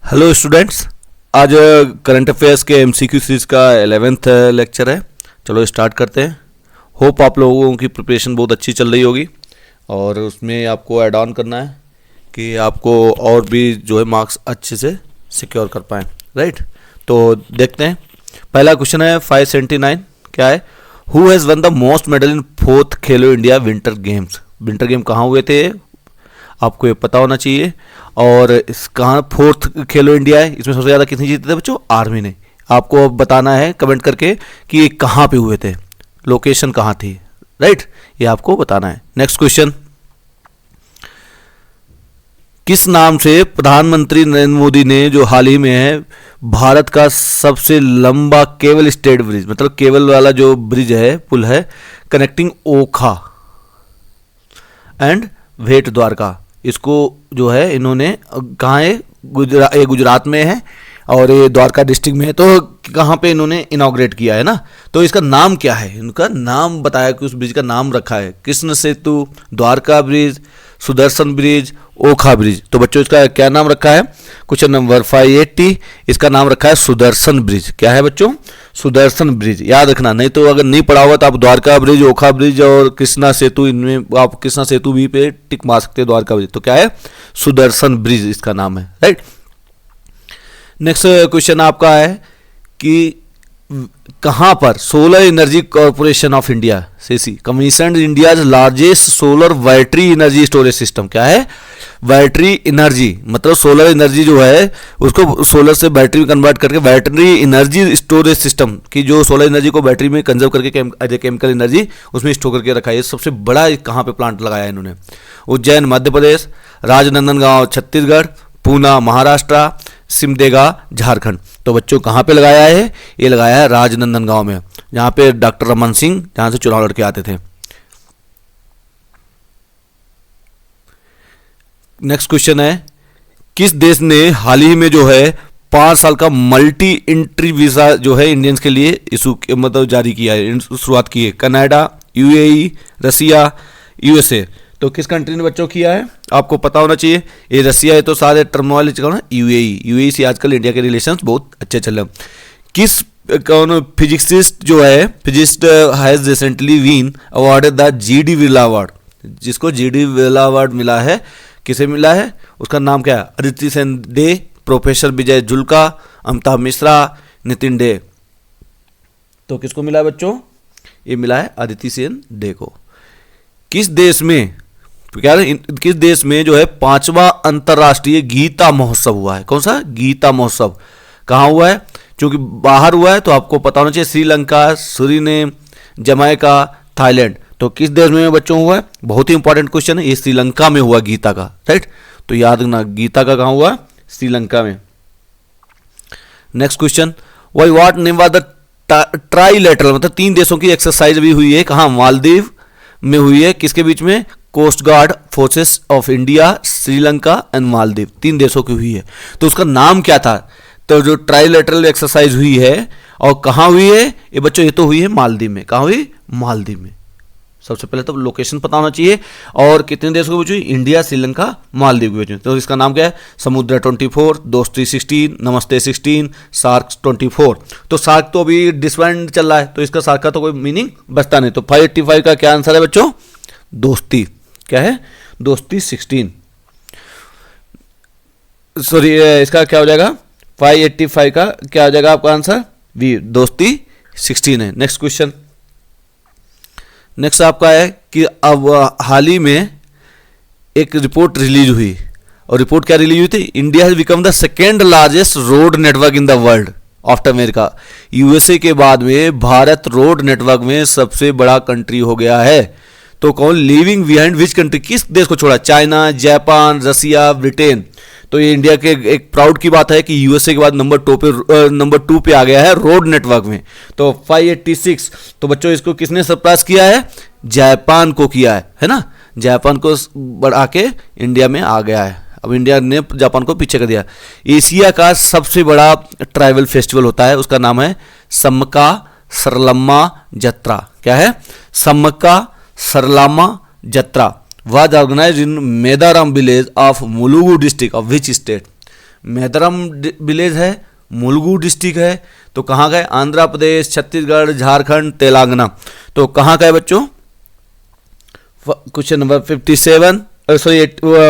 Hello students. आज current affairs के MCQ series का 11th लेक्चर है। चलो स्टार्ट करते हैं। होप आप लोगों की प्रिपरेशन बहुत अच्छी चल रही होगी और उसमें आपको ऐड ऑन करना है कि आपको और भी जो है मार्क्स अच्छे से सिक्योर कर पाएँ, राइट। तो देखते हैं। पहला क्वेश्चन है 579। क्या है? Who has one the most medal in 4th Khelo India winter games. Winter game कहाँ हुए थे आपको ये पता होना चाहिए। और इस कहाँ 4th खेलो इंडिया है, इसमें सबसे ज़्यादा कितने जीते थे बच्चों? आर्मी ने। आपको अब बताना है कमेंट करके कि ये कहाँ पे हुए थे, लोकेशन कहाँ थी, राइट। ये आपको बताना है। नेक्स्ट क्वेश्चन, किस नाम से प्रधानमंत्री नरेंद्र मोदी ने जो हाल ही में है भारत का सबसे लंबा केबल स्टेड ब्रिज, मतलब केबल वाला जो ब्रिज है, पुल है, कनेक्टिंग ओखा एंड भेट द्वारका, इसको जो है इन्होंने कहाँ है? ये गुजरात में है और ये द्वारका डिस्ट्रिक्ट में है। तो कहाँ पे इन्होंने इनॉग्रेट किया है ना। तो इसका नाम क्या है? इनका नाम बताया कि उस ब्रिज का नाम रखा है कृष्ण सेतु, द्वारका ब्रिज, सुदर्शन ब्रिज, ओखा ब्रिज। तो बच्चों इसका क्या नाम रखा है? क्वेश्चन नंबर 580, इसका नाम रखा है सुदर्शन ब्रिज। क्या है बच्चों? सुदर्शन ब्रिज। याद रखना, नहीं तो अगर नहीं पढ़ा हुआ तो आप द्वारका ब्रिज, ओखा ब्रिज और कृष्णा सेतु, इनमें आप कृष्णा सेतु भी पे टिक मार सकते हैं। द्वारका ब्रिज तो क्या है? सुदर्शन ब्रिज इसका नाम है, राइट। नेक्स्ट क्वेश्चन आपका है कि कहां पर solar energy corporation of India SECI commission India's largest solar battery energy storage system. क्या है? बैटरी एनर्जी, मतलब सोलर एनर्जी जो है उसको सोलर से बैटरी में कन्वर्ट करके बैटरी एनर्जी स्टोरेज सिस्टम की, जो सोलर एनर्जी को बैटरी में कंजर्व करके केमिकल एनर्जी उसमें स्टोर करके रखा है। ये सबसे बड़ा कहाँ पे प्लांट लगाया है इन्होंने? उज्जैन मध्य प्रदेश, राजनंदनगांव छत्तीसगढ़, पूना महाराष्ट्र, सिमदेगा झारखंड। तो बच्चों कहाँ पे लगाया है? ये लगाया है राजनंदनगांव में, जहाँ पे डॉक्टर रमन सिंह जहाँ से चुनाव लड़के आते थे। नेक्स्ट क्वेश्चन है, किस देश ने हाल ही में जो है 5 साल का मल्टी एंट्री वीजा जो है इंडियंस के लिए इशू मतलब जारी किया है, शुरुआत की है? कनाडा, यूएई, रसिया, यूएसए। तो किस कंट्री ने बच्चों किया है? आपको पता होना चाहिए। ये रसिया है तो सारे टर्मिनोलॉजी का ना यूएई से आजकल इंडिया के रिलेशंस बहुत अच्छे चल रहे हैं। किस कौन फिजिक्सिस्ट जो है, physicist has recently been awarded the GD Birla award, जिसको जीडी बिरला अवार्ड मिला है, किसे मिला है? उसका नाम क्या है? अदिति सेन डे, प्रोफेसर विजय जुल्का, अमिताभ मिश्रा, नितिन डे। तो किसको मिला है बच्चों? ये मिला है अदिति सेन डे को। किस देश में, क्या किस देश में जो है 5वां अंतर्राष्ट्रीय गीता महोत्सव हुआ है? कौन सा? गीता महोत्सव कहाँ हुआ है? क्योंकि बाहर हुआ है तो आपको पता होना चाहिए। Sri Lanka, Suriname, Jamaica, Thailand. तो किस देश में बच्चों हुआ है? बहुत ही इंपॉर्टेंट क्वेश्चन है। ये श्रीलंका में हुआ गीता का, राइट। तो याद रखना, गीता का कहाँ हुआ? श्रीलंका में। Next question, why what name was the trilateral, मतलब 3 देशों की एक्सरसाइज भी हुई है। कहाँ? मालदीव में हुई है। किसके बीच में? Coast guard forces of India, Sri Lanka and Maldives, 3 देशों की हुई है। तो उसका नाम क्या था? तो जो ट्राइलेटरल एक्सरसाइज हुई है और कहाँ हुई है ये बच्चों? ये तो हुई है मालदीव में। कहाँ हुई? मालदीव में। सबसे पहले तो लोकेशन पता होना चाहिए। और कितने देशों के बीच हुई? इंडिया, श्रीलंका, मालदीव के बीच में। तो इसका नाम क्या है? समुद्र 24, दोस्ती 16, नमस्ते 16, सार्क 24। तो सार्क तो अभी डिसबैंड चल रहा है, तो इसका सार्क का तो कोई मीनिंग बचता नहीं। तो 585 का क्या आंसर है बच्चों? दोस्ती। क्या है? दोस्ती 16। सॉरी, इसका क्या हो जाएगा? 585 का क्या हो जाएगा आपका आंसर? बी, दोस्ती 16 है। नेक्स्ट क्वेश्चन, नेक्स्ट आपका है कि अब हाल ही में एक रिपोर्ट रिलीज हुई, और रिपोर्ट क्या रिलीज हुई थी? India has become the second largest road network in the world after America. USA के बाद में भारत रोड नेटवर्क में सबसे बड़ा कंट्री हो गया है। तो कौन? लीविंग बिहाइंड विच कंट्री, किस देश को छोड़ा? चाइना, जापान, रसिया, ब्रिटेन। तो ये इंडिया के एक प्राउड की बात है कि यूएसए के बाद नंबर 2 पे आ गया है रोड नेटवर्क में। तो 586। तो बच्चों इसको किसने सरपास किया है? जापान को किया है ना। जापान को बढ़ा के इंडिया में आ गया है। अब इंडिया ने जापान को पीछे कर दिया। एशिया का सबसे बड़ा ट्राइबल फेस्टिवल होता है, उसका नाम है सम्मका सरलम्मा जत्रा। क्या है? सम्मका सरलम्मा जत्रा was organized in Medaram village of Mulugu district of which state? Medaram village है, मुलुगु डिस्ट्रिक्ट है। तो कहाँ का है? आंध्र प्रदेश, छत्तीसगढ़, झारखंड, तेलंगाना। तो कहाँ का है बच्चों? Question number 57 sorry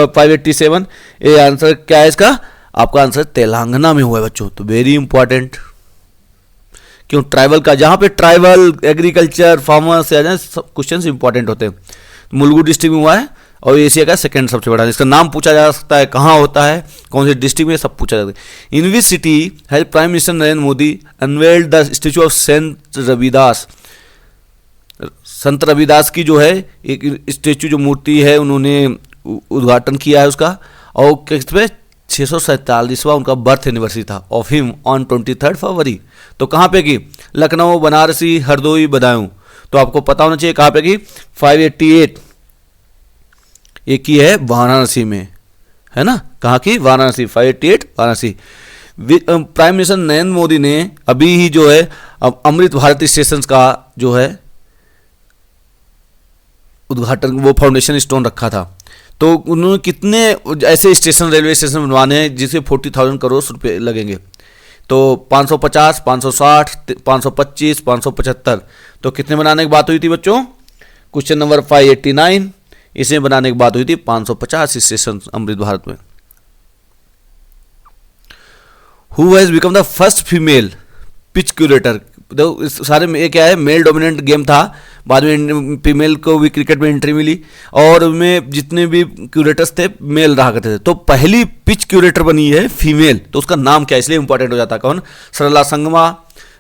587। ये आंसर क्या है इसका? आपका आंसर तेलंगाना में हुआ है बच्चों। तो वेरी इंपॉर्टेंट। क्यों? ट्राइबल का, जहां पे ट्राइबल, एग्रीकल्चर, फार्मर्स आ जाए सब क्वेश्चन इंपॉर्टेंट होते हैं। मुलुगु डिस्ट्रिक्ट में हुआ है और एशिया का सेकंड सबसे बड़ा। इसका नाम पूछा जा सकता है, कहाँ होता है, कौन से डिस्ट्रिक्ट में, सब पूछा जाता है। In which city has prime minister Narendra Modi unveiled the statue of saint Ravidas? Sant Ravidas की जो है एक स्टेचू, जो मूर्ति है, उन्होंने उद्घाटन किया है उसका। और किस पे? 647वां उनका बर्थ एनिवर्सरी था ऑफ हिम ऑन 23 फरवरी। तो कहाँ पे की? लखनऊ, बनारसी, हरदोई, बदायूं। तो आपको पता होना चाहिए कहाँ पे की? 588 एक ही है वाराणसी में, है ना? कहाँ की? वाराणसी। 588 वाराणसी। प्राइम मिनिस्टर नरेंद्र मोदी ने अभी ही जो है अब अमृत भारत स्टेशन का जो है उद्घाटन, वो फाउंडेशन स्टोन रखा था। तो उन्होंने कितने ऐसे स्टेशन, रेलवे स्टेशन बनवाने हैं जिसे 40,000 करोड़ रुपए लगेंगे? तो 550, 560, 525, 575। तो कितने बनाने की बात हुई थी बच्चों? Question number 589। इसे बनाने की बात हुई थी 550 स्टेशन अमृत भारत में। Who has become the first female pitch curator? देखो इस सारे में ये क्या है? मेल डोमिनेंट गेम था, बाद में फीमेल को भी क्रिकेट में एंट्री मिली और उनमें जितने भी क्यूरेटर्स थे मेल रहा करते थे। तो पहली पिच क्यूरेटर बनी है फीमेल, तो उसका नाम क्या है? इसलिए इंपॉर्टेंट हो जाता है। कौन? सरला संगमा,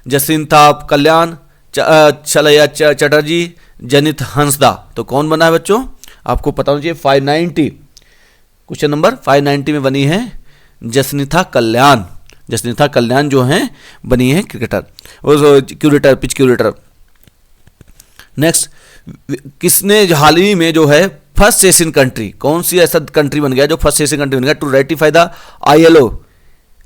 जसिंथा कल्याण, चलैया चटर्जी, जनित हंसदा। तो कौन बना है बच्चों? आपको पता होना चाहिए 590। क्वेश्चन नंबर 590 में बनी है जसनिथा कल्याण। जसनिथा कल्याण जो हैं बनी है cricketer, curator, pitch curator. Next, किसने हाल ही में जो है फर्स्ट एशियन कंट्री, कौन सी ऐसा कंट्री बन गया जो फर्स्ट एशियन कंट्री बन गया to ratify the ILO?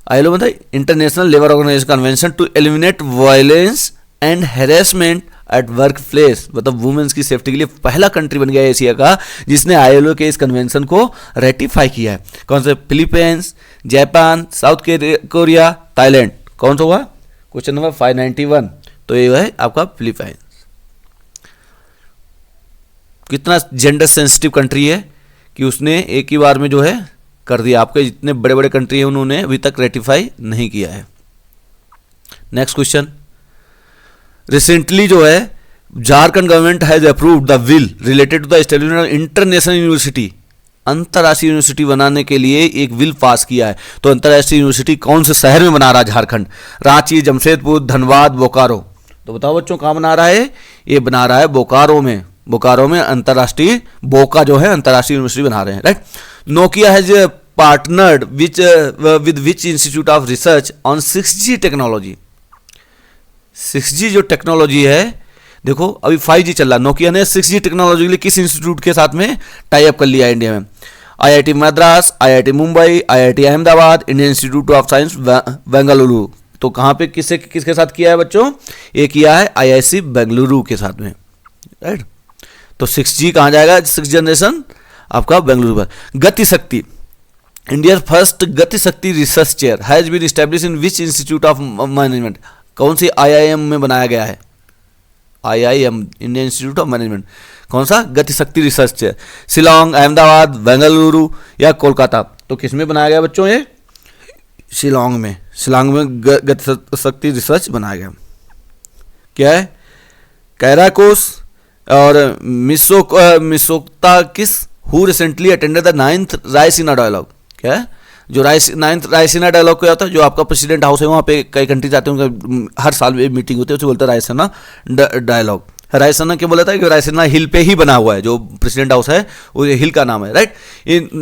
ILO मतलब international labour organisation convention to eliminate violence and harassment at work place. मतलब वुमेन्स की सेफ्टी के लिए पहला कंट्री बन गया एशिया का जिसने ILO के इस कन्वेंशन को रेटिफाई किया है। कौन से? Philippines, Japan, south Korea, Thailand. कौन सा हुआ? Question number 591। तो ये है आपका फिलीपींस। कितना जेंडर सेंसिटिव कंट्री है कि उसने एक ही बार में जो है कर दिया। आपके जितने बड़े बड़े कंट्री है उन्होंने अभी तक रेटिफाई नहीं किया है। नेक्स्ट क्वेश्चन, रिसेंटली जो है Jharkhand government has approved the bill related to the establishment of international university. अंतर्राष्ट्रीय यूनिवर्सिटी बनाने के लिए एक विल पास किया है। तो अंतर्राष्ट्रीय यूनिवर्सिटी कौन से शहर में बना रहा है झारखंड? रांची, जमशेदपुर, धनबाद, बोकारो। तो बताओ बच्चों कहाँ बना रहा है? ये बना रहा है बोकारो में। बोकारो में अंतर्राष्ट्रीय, बोका जो है अंतर्राष्ट्रीय यूनिवर्सिटी बना रहे हैं, right. Nokia has partnered with which institute of research on 6G technology? 6G जो टेक्नोलॉजी है, देखो अभी 5G चल रहा है, नोकिया ने 6G टेक्नोलॉजी के लिए किस इंस्टीट्यूट के साथ में टाई अप कर लिया है इंडिया में? IIT Madras, IIT Mumbai, IIT Ahmedabad, Indian institute of science Bengaluru. तो कहाँ पे किसके साथ किया है बच्चों? ये किया है IIC बेंगलुरु के साथ में, राइट। तो 6G कहाँ जाएगा? 6th जनरेशन आपका बेंगलुरु पर। गति शक्ति, India first Gati Shakti research chair has been establish in which institute of management? कौन सी IIM में बनाया गया है? IIM, Indian institute of management. कौन सा? Gati Shakti research chair. शिलोंग, अहमदाबाद, बेंगलुरु या कोलकाता? तो किस में बनाया गया बच्चों? ये शिलोंग में। शिलोंग में गति शक्ति रिसर्च बनाया गया। क्या है? कैराकोस और Mitsotakis who recently attended the 9th Raisina dialogue. क्या है? जो 9th रायसीना डायलॉग क्या होता है? जो आपका प्रेसिडेंट हाउस है वहाँ पे कई कंट्री जाते हैं, उनका हर साल में मीटिंग होती है, उसे बोलते हैं रायसीना डायलॉग। रायसीना क्या बोला था कि रायसीना हिल पे ही बना हुआ है, जो प्रेसिडेंट हाउस है वो हिल का नाम है, right.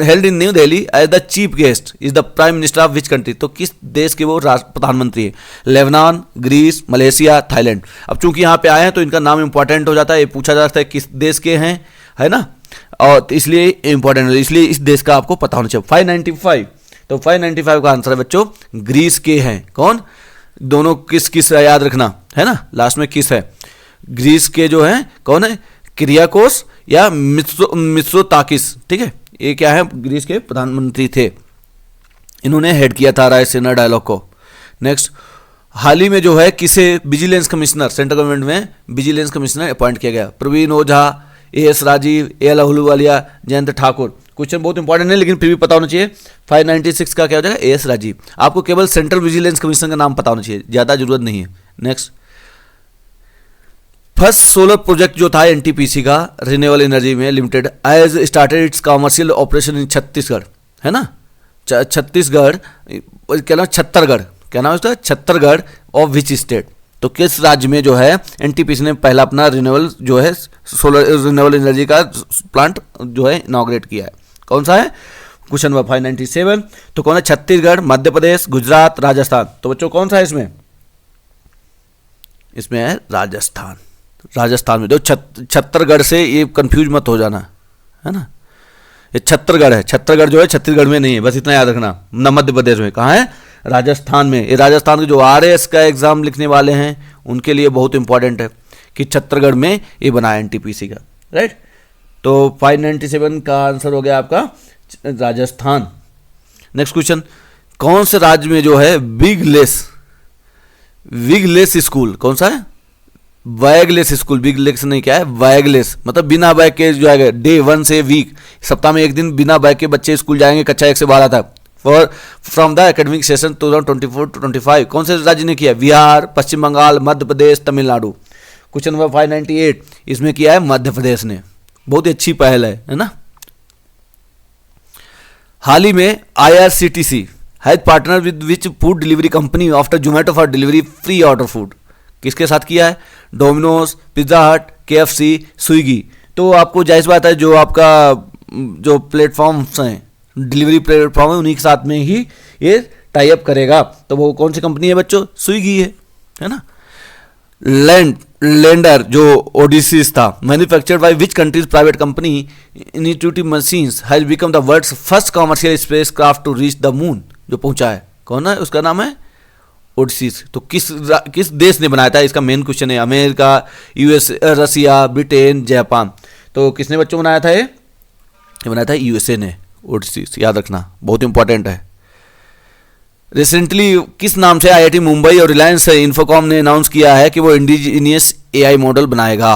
Held in new Delhi as the chief guest is the prime minister of which country? तो किस देश के वो प्रधानमंत्री है? Lebanon, Greece, Malaysia, Thailand. अब चूंकि यहाँ पे आए हैं तो इनका नाम इंपॉर्टेंट हो जाता है, ये पूछा जा सकता है किस देश के हैं, है ना, और तो इसलिए इंपॉर्टेंट है, इसलिए इस देश का आपको पता होना चाहिए। 595, तो 595 का आंसर है बच्चों ग्रीस के हैं। कौन? दोनों किस याद रखना है ना, लास्ट में किस है। ग्रीस के जो है कौन है? किरियाकोस या मित्सोताकिस, ठीक है। ये क्या है? ग्रीस के प्रधानमंत्री थे। इन्होंने हेड किया था रायसीना डायलॉग को। नेक्स्ट, हाल ही में जो है किसे विजिलेंस कमिश्नर, सेंट्रल गवर्नमेंट में विजिलेंस कमिश्नर अपॉइंट किया गया? Praveen Ojha, A S Rajiv, A L Ahluwalia, Jayant Thakur. Question बहुत इंपॉर्टेंट है लेकिन फिर भी पता होना चाहिए। 596 का क्या हो जाएगा? एएस राजीव। आपको केवल सेंट्रल विजिलेंस कमिश्नर का नाम पता होना चाहिए, ज़्यादा जरूरत नहीं है। नेक्स्ट, फर्स्ट सोलर प्रोजेक्ट जो था एनटीपीसी का रिन्यूएबल एनर्जी में limited as started its commercial operation in Chhattisgarh, है ना, छत्तीसगढ़, क्या नाम, छत्तीसगढ़, क्या नाम उसका, छत्तीसगढ़ ऑफ विच स्टेट? तो किस राज्य में जो है एनटीपीसी ने पहला अपना रिन्यूएबल जो है सोलर रिन्यूएबल एनर्जी का प्लांट जो है इनॉग्रेट किया है? कौन सा है? Question number 597। तो कौन है? छत्तीसगढ़, मध्य प्रदेश, गुजरात, राजस्थान। तो बच्चों कौन सा है इसमें? इसमें है राजस्थान। राजस्थान में, जो छत्तीसगढ़ से ये कंफ्यूज मत हो जाना, है ना, ये छत्तीसगढ़ है। छत्तीसगढ़ जो है छत्तीसगढ़ में नहीं है, बस इतना याद रखना। न मध्य प्रदेश में, कहाँ है? राजस्थान में। ये राजस्थान के जो आरएएस का एग्जाम लिखने वाले हैं उनके लिए बहुत इंपॉर्टेंट है कि छत्तीसगढ़ में ये बना है एनटीपीसी का, राइट। तो 597 का आंसर हो गया आपका राजस्थान। नेक्स्ट क्वेश्चन, कौन से राज्य में जो है विगलेस स्कूल, कौन सा है? वैगलेस स्कूल। विगलेस नहीं, क्या है? वैगलेस, मतलब बिना बैग के जो है डे 1 से वीक, सप्ताह में एक दिन बिना बैग के बच्चे स्कूल जाएंगे कक्षा 1 से 12 तक for from the academic session 2024-25। कौन से राज्य ने किया? बिहार, पश्चिम बंगाल, मध्य प्रदेश, तमिलनाडु। क्वेश्चन नंबर 598, इसमें किया है मध्य प्रदेश ने। बहुत ही अच्छी पहल है ना। हाल ही में IRCTC has partner with which food delivery company after Zomato for delivery free order food? किसके साथ किया है? डोमिनोज, पिज्जा हट, KFC, स्विगी। तो आपको जायज़ बात है, जो आपका जो प्लेटफॉर्म्स हैं, डिलीवरी प्लेटफॉर्म है, उन्हीं के साथ में ही ये टाई अप करेगा। तो वो कौन सी कंपनी है बच्चों? स्विगी है ना। लेंडर जो ओडिसीज था, manufactured by which country's private company Intuitive Machines has become the world's first commercial space craft to reach the moon? जो पहुंचा है, कौन है? उसका नाम है ओडिसीज। तो किस देश ने बनाया था? इसका मेन क्वेश्चन है। अमेरिका, यूएस, रसिया, ब्रिटेन, जापान। तो किसने बच्चों बनाया था? ये बनाया था यूएसए ने। ओडिसीज याद रखना, बहुत इंपॉर्टेंट है। रिसेंटली किस नाम से आईआईटी मुंबई और रिलायंस इन्फोकॉम ने अनाउंस किया है कि वो इंडिजीनियस एआई मॉडल बनाएगा?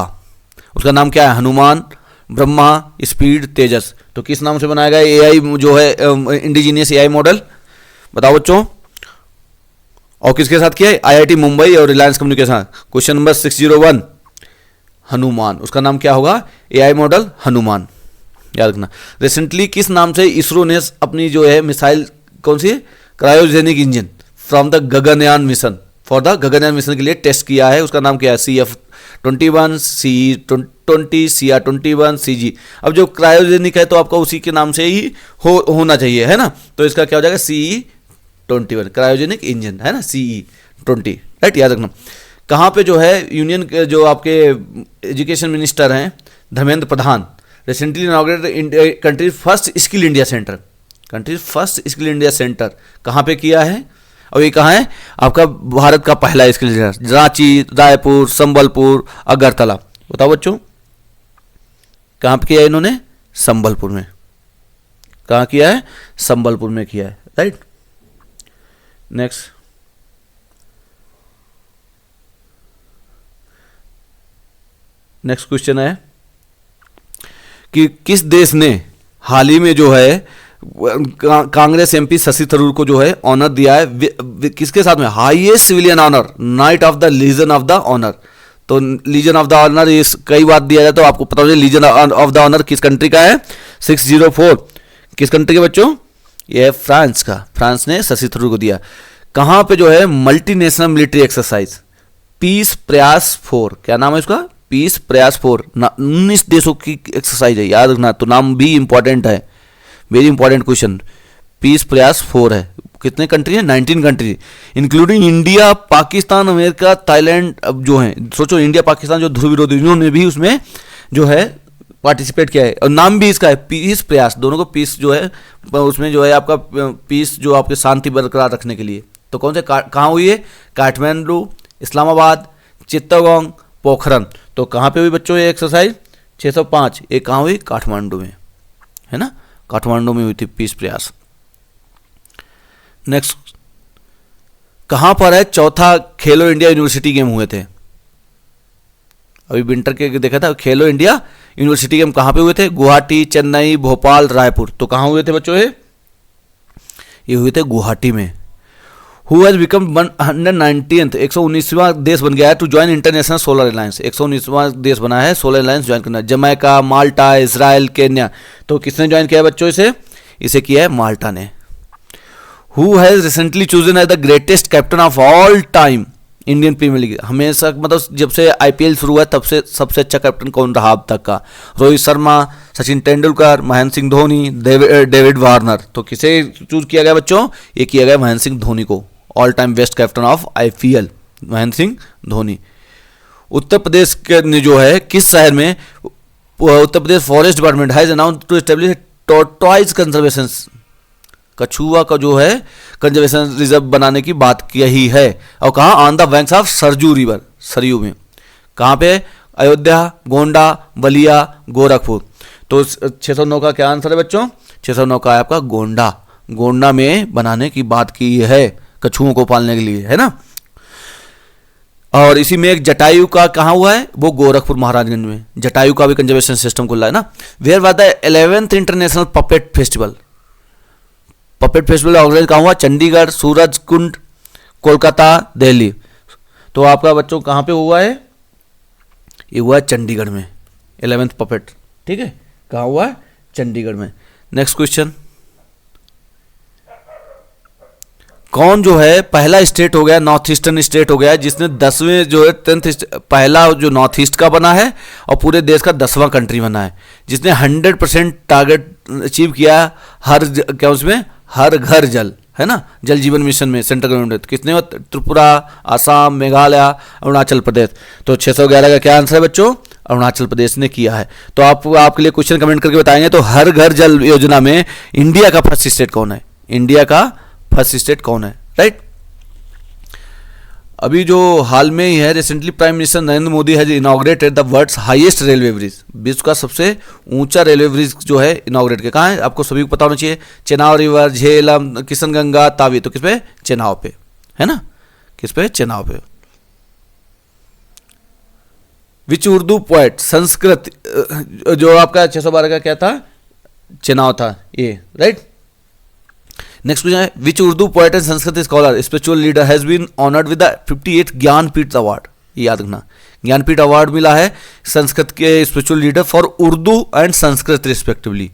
उसका नाम क्या है? हनुमान, ब्रह्मा, स्पीड, तेजस। तो किस नाम से बनाएगा एआई जो है इंडिजीनियस एआई मॉडल? बताओ बच्चों। और किसके साथ किया है? आईआईटी मुंबई और रिलायंस कंपनी के साथ। Question number 601, Hanuman. उसका नाम क्या होगा? एआई मॉडल हनुमान, याद रखना। रिसेंटली किस नाम से इसरो ने अपनी जो है मिसाइल, कौन सी है? Cryogenic engine from the Gaganyaan mission, for the Gaganyaan mission के लिए टेस्ट किया है? उसका नाम क्या है? CF-21, CE-20, CR-21, CG। अब जो क्रायोजेनिक है तो आपका उसी के नाम से ही होना चाहिए, है ना। तो इसका क्या हो जाएगा? CE-21 क्रायोजेनिक इंजन, है ना, CE-20, राइट, याद रखना। कहाँ पे जो है यूनियन के जो आपके एजुकेशन मिनिस्टर हैं Dharmendra Pradhan, recently inaugurated country's first skill India centre, country's first skill India centre कहाँ पे किया है? और ये कहाँ है? आपका भारत का पहला स्किल सेंटर, रांची, रायपुर, संबलपुर, अगरतला। बताओ बच्चों, कहाँ पे किया है इन्होंने? संबलपुर में। कहाँ किया है? संबलपुर में किया है, राइट। नेक्स्ट, क्वेश्चन है कि किस देश ने हाल ही में जो है कांग्रेस एमपी शशि थरूर को जो है ऑनर दिया है? किसके साथ में? Highest civilian honour, knight of the legion of the honour. तो लीजन ऑफ द ऑनर इस कई बार दिया जाए तो आपको पता हो जाए लीजन ऑफ द ऑनर किस कंट्री का है? 604 किस कंट्री के बच्चों? ये है फ्रांस का। फ्रांस ने शशि थरूर को दिया। कहाँ पे जो है मल्टीनेशनल मिलिट्री एक्सरसाइज पीस प्रयास 4, क्या नाम है उसका? पीस प्रयास 4। 19 देशों की एक्सरसाइज है, याद रखना। तो नाम भी इंपॉर्टेंट है, वेरी इंपॉर्टेंट क्वेश्चन। पीस प्रयास 4 है। कितने कंट्री है? 19 country including India, Pakistan, America, Thailand. अब जो है सोचो, इंडिया पाकिस्तान जो ध्रुव विरोधी, उन्होंने भी उसमें जो है पार्टिसिपेट किया है। और नाम भी इसका है पीस प्रयास। दोनों को पीस जो है उसमें जो है आपका पीस जो आपके शांति बरकरार रखने के लिए। तो कौन से कहाँ हुई है? काठमांडू, इस्लामाबाद, चित्तगोंग, पोखरन। तो कहाँ पे हुई बच्चों ये एक्सरसाइज? 605। ये कहाँ हुई? काठमांडू में, है ना, काठमांडू में हुई थी पीस प्रयास। नेक्स्ट, कहां पर है चौथा खेलो इंडिया यूनिवर्सिटी गेम हुए थे? अभी विंटर के देखा था, खेलो इंडिया यूनिवर्सिटी गेम कहां पे हुए थे? गुवाहाटी, चेन्नई, भोपाल, रायपुर। तो कहां हुए थे बच्चों? ये हुए थे गुवाहाटी में। हु हैज बिकम 119th 119वां देश बन गया है to join international solar alliance. 119वां देश बना है सोलर अलायंस ज्वाइन करना। Jamaica, Malta, Israel, Kenya. तो किसने ज्वाइन किया है बच्चों इसे किया है माल्टा ने। Who has recently chosen as the greatest captain of all time Indian premier league. हमेशा मतलब जब से आईपीएल शुरू हुआ तब से सबसे अच्छा कैप्टन कौन रहा अब तक का? Rohit Sharma, Sachin Tendulkar, Mahendra Singh Dhoni, David Warner. तो किसे चूज किया गया बच्चों? ये किया गया महेंद्र सिंह धोनी को, all time best captain of IPL Mahendra Singh Dhoni. Uttar Pradesh के ने जो है किस शहर में Uttar Pradesh forest department has announce to establish tortoise conservation, कछुआ का जो है कंजर्वेशन रिजर्व बनाने की बात की है। और कहाँ? On the banks of Sarju river, Saryu में। कहाँ पे? अयोध्या, गोंडा, बलिया, गोरखपुर। तो 609 का क्या आंसर है बच्चों? 609 का है आपका गोंडा। गोंडा में बनाने की बात की है कछुओं को पालने के लिए, है ना। और इसी में एक जटायु का कहाँ हुआ है? वो गोरखपुर महाराजगंज में जटायु का भी कंजर्वेशन सिस्टम खुला है ना। Where was the 11th international puppet festival? Puppet festival organise कहाँ हुआ? चंडीगढ़, सूरज कुंड, कोलकाता, दिल्ली। तो आपका बच्चों कहाँ पे हुआ है? ये हुआ चंडीगढ़ में 11th पपेट, ठीक है। कहाँ हुआ? चंडीगढ़ में। नेक्स्ट क्वेश्चन, कौन जो है पहला स्टेट हो गया, नॉर्थ ईस्टर्न स्टेट हो गया जिसने 10वें जो है 10th पहला जो नॉर्थ ईस्ट का बना है और पूरे देश का 10वां कंट्री बना है जिसने 100% टारगेट अचीव किया क्या उसमें? हर घर जल, है ना, जल जीवन मिशन में सेंट्रल गवर्नमेंट। किसने? त्रिपुरा, आसाम, मेघालय, अरुणाचल प्रदेश। तो 611 का क्या आंसर है बच्चों? अरुणाचल प्रदेश ने किया है। तो आपके लिए क्वेश्चन कमेंट करके बताएंगे। तो हर घर जल योजना में इंडिया का फर्स्ट स्टेट कौन है? इंडिया का फर्स्ट स्टेट कौन है? राइट। अभी जो हाल में ही है, recently prime minister Narendra Modi has inaugurated the world's highest railway bridge. विश्व का सबसे ऊंचा रेलवे ब्रिज जो है इनॉग्रेट किया। कहाँ है? आपको सभी को पता होना चाहिए। चेनाब रिवर, झेलम, किशनगंगा, तावी। तो किस पे? चेनाब पे, है ना। किस पे? चेनाब पे। विच उर्दू पोएट, संस्कृत जो आपका 612 का क्या था? चेनाब था ये, राइट। नेक्स्ट क्वेश्चन है, which Urdu poet and Sanskrit scholar spiritual leader has been honoured with the 58th Jnanpith award? याद रखना, ज्ञानपीठ अवार्ड मिला है संस्कृत के spiritual leader for Urdu and Sanskrit respectively.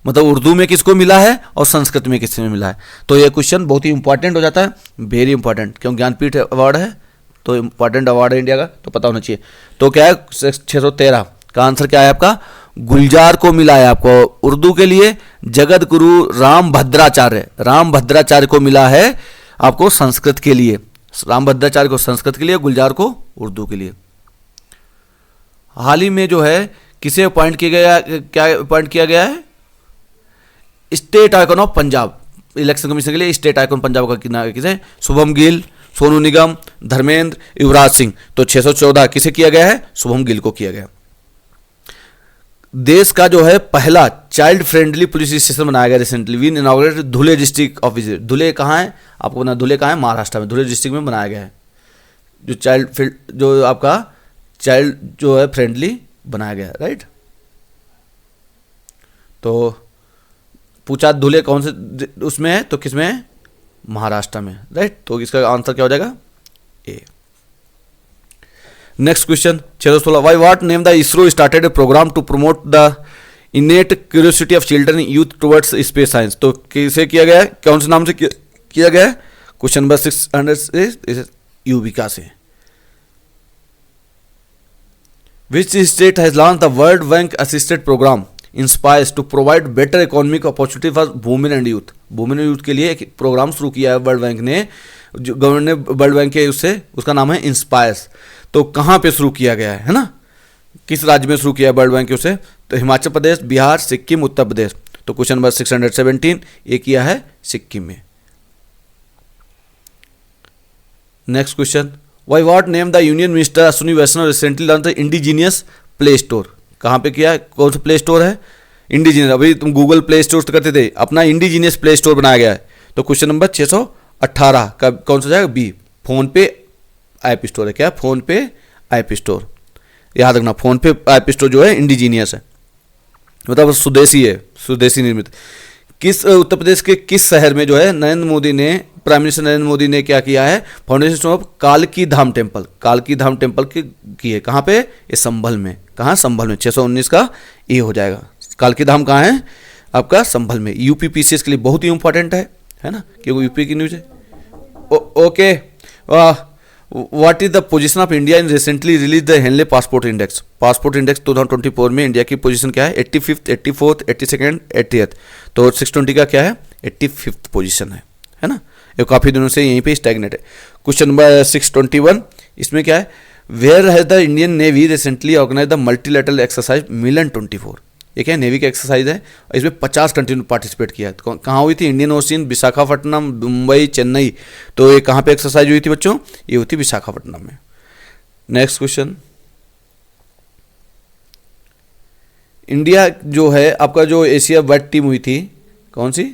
मतलब उर्दू में किसको मिला है और संस्कृत में किसने मिला है। तो ये क्वेश्चन बहुत ही इंपॉर्टेंट हो जाता है, वेरी इंपॉर्टेंट, क्यों ज्ञानपीठ अवार्ड है तो इंपॉर्टेंट अवार्ड है इंडिया का, तो पता होना चाहिए। तो क्या है? 613 का आंसर क्या है आपका? गुलजार को मिला है आपको उर्दू के लिए। जगत गुरु राम भद्राचार्य को मिला है आपको संस्कृत के लिए। राम भद्राचार्य को संस्कृत के लिए, गुलजार को उर्दू के लिए। हाल ही में जो है किसे अपॉइंट किया गया, क्या अपॉइंट किया गया है? State icon of Punjab, election commission के लिए स्टेट आइकन पंजाब का किसे? शुभम गिल, सोनू निगम, धर्मेंद्र, युवराज सिंह। तो 614 किसे किया गया है? शुभम गिल को किया गया। देश का जो है पहला चाइल्ड फ्रेंडली पुलिस स्टेशन बनाया गया रिसेंटली, वीन इनॉग्रेटेड धुले डिस्ट्रिक्ट ऑफिस। धुले कहाँ है आपको पता? धुले कहाँ है? महाराष्ट्र में, धुले डिस्ट्रिक्ट में बनाया गया है जो आपका चाइल्ड जो है फ्रेंडली बनाया गया है, राइट। तो पूछा धुले कौन से उसमें है, तो किसमें है? महाराष्ट्र में, राइट। तो इसका आंसर क्या हो जाएगा? A. Next question 616, why what name the ISRO started a programme to promote the innate curiosity of children youth towards space science. तो किसे किया गया है? कौन से नाम से किया गया है? क्वेश्चन नंबर 600 युविका से। Which state has launch the world bank assisted programme inspires to provide better economic opportunity for women and youth. Women and youth के लिए एक प्रोग्राम शुरू किया है वर्ल्ड बैंक ने, जो गवर्नमेंट ने वर्ल्ड बैंक के उससे, उसका नाम है इंस्पायर्स। तो कहाँ पे शुरू किया गया है ना, किस राज्य में शुरू किया है वर्ल्ड बैंक उसे? तो हिमाचल प्रदेश, बिहार, सिक्किम, उत्तर प्रदेश। तो क्वेश्चन नंबर 617 ये किया है सिक्किम में। Next question, why what name the union minister Ashwini Vaishnaw recently launch the indigenous play store. कहाँ पे किया है? कौन सा प्ले स्टोर है? इंडिजीनियस। अभी तुम गूगल प्ले स्टोर करते थे, अपना इंडिजीनियस प्ले स्टोर बनाया गया है। तो क्वेश्चन नंबर 618 का कौन सा जाएगा? बी, फोन पे ऐप स्टोर है। क्या? फोन पे ऐप स्टोर। याद रखना, फोन पे ऐप स्टोर जो है इंडिजीनियस है, मतलब स्वदेशी है, स्वदेशी निर्मित। किस उत्तर प्रदेश के किस शहर में जो है नरेंद्र मोदी ने, प्राइम मिनिस्टर नरेंद्र मोदी ने क्या किया है? Foundation of कालकी Dham temple, कालकी Dham temple की है। कहाँ पे? ये संभल में। कहाँ? संभल में। 619 का ए हो जाएगा। कालकी धाम कहाँ है? आपका संभल में। यूपी पीसीएस के लिए बहुत ही इंपॉर्टेंट है ना, क्योंकि यूपी की न्यूज है। Okay, what is the position of India in recently release the Henley passport index? Passport index 2024 में इंडिया की पोजीशन क्या है? 85th, 84th, 82nd, 80th। तो 620 का क्या है? 85th पोजीशन है ना। ये काफ़ी दिनों से यहीं पे स्टैग्नेट है। क्वेश्चन नंबर 621, इसमें क्या है? Where has the Indian navy recently organise the multilateral exercise Milan 24? ये क्या है? नेवी का एक्सरसाइज है, इसमें 50 कंट्री ने पार्टिसिपेट किया है। कहाँ हुई थी? Indian ocean, Visakhapatnam, Mumbai, Chennai. तो ये कहाँ पे एक्सरसाइज हुई थी बच्चों? ये हुई थी विशाखापट्टनम में। नेक्स्ट क्वेश्चन, इंडिया जो है आपका जो एशिया वेट टीम हुई थी, कौन सी?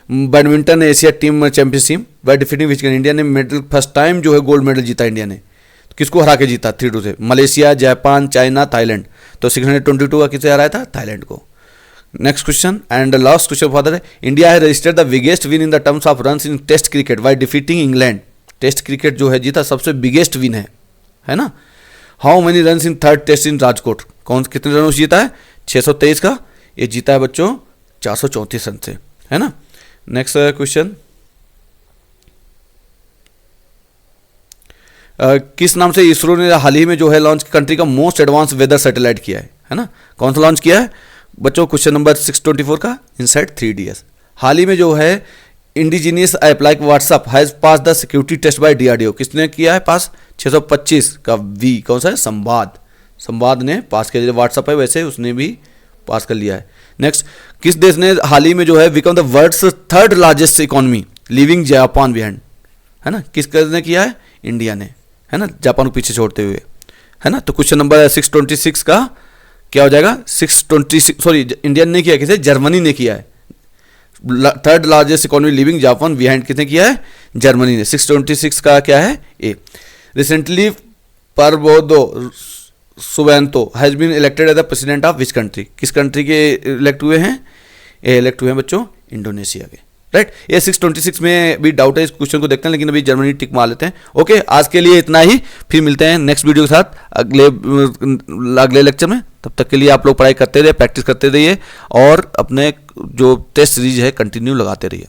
Badminton Asia team championship by defeating which India ने मेडल फर्स्ट टाइम जो है गोल्ड मेडल जीता इंडिया ने। किसको हरा के जीता? 3-2 से। Malaysia, Japan, China, Thailand. तो 622 का किसे हराया था? थाईलैंड को। Next question and last question father है, इंडिया है registered the biggest win in the terms of runs in test cricket by defeating England. Test cricket जो है जीता सबसे बिगेस्ट विन है ना। How many runs in third test in Rajkot? कितने रनों से जीता है? 623 का। ये जीता है बच्चों 434 रन से, है ना। नेक्स्ट क्वेश्चन, किस नाम से इसरो ने हाल ही में जो है लॉन्च कंट्री का मोस्ट एडवांस वेदर सैटेलाइट किया है ना। कौन सा लॉन्च किया है बच्चों? क्वेश्चन नंबर 624 का इनसाइट 3DS। हाल ही में जो है indigenous app like WhatsApp has pass the security test by DRDO। किसने किया है पास? 625 का वी। कौन सा है? संवाद। संवाद ने पास किया। व्हाट्सअप है वैसे उसने भी पास कर लिया है। नेक्स्ट, किस देश ने हाल ही में जो है become the world's third largest economy living Japan behind? है ना। किस देश ने किया है? इंडिया ने, है ना, जापान को पीछे छोड़ते हुए, है ना। तो क्वेश्चन नंबर 626 का क्या हो जाएगा? 626, सॉरी, इंडियन ने किया, किसे? जर्मनी ने किया है। Third largest economy living Japan behind किसने किया है? जर्मनी ने। 626 का क्या है? A. Recently Prabowo Subianto has been elected as the president of which country? किस कंट्री के इलेक्ट हुए हैं? ये इलेक्ट हुए हैं बच्चों इंडोनेशिया के, राइट। ये 626 में भी डाउट है, इस क्वेश्चन को देखते हैं, लेकिन अभी जर्मनी टिक मार लेते हैं। ओके, आज के लिए इतना ही, फिर मिलते हैं नेक्स्ट वीडियो के साथ अगले लेक्चर में। तब तक के लिए आप लोग पढ़ाई करते रहिए, प्रैक्टिस करते रहिए और अपने जो टेस्ट सीरीज है कंटिन्यू लगाते रहिए।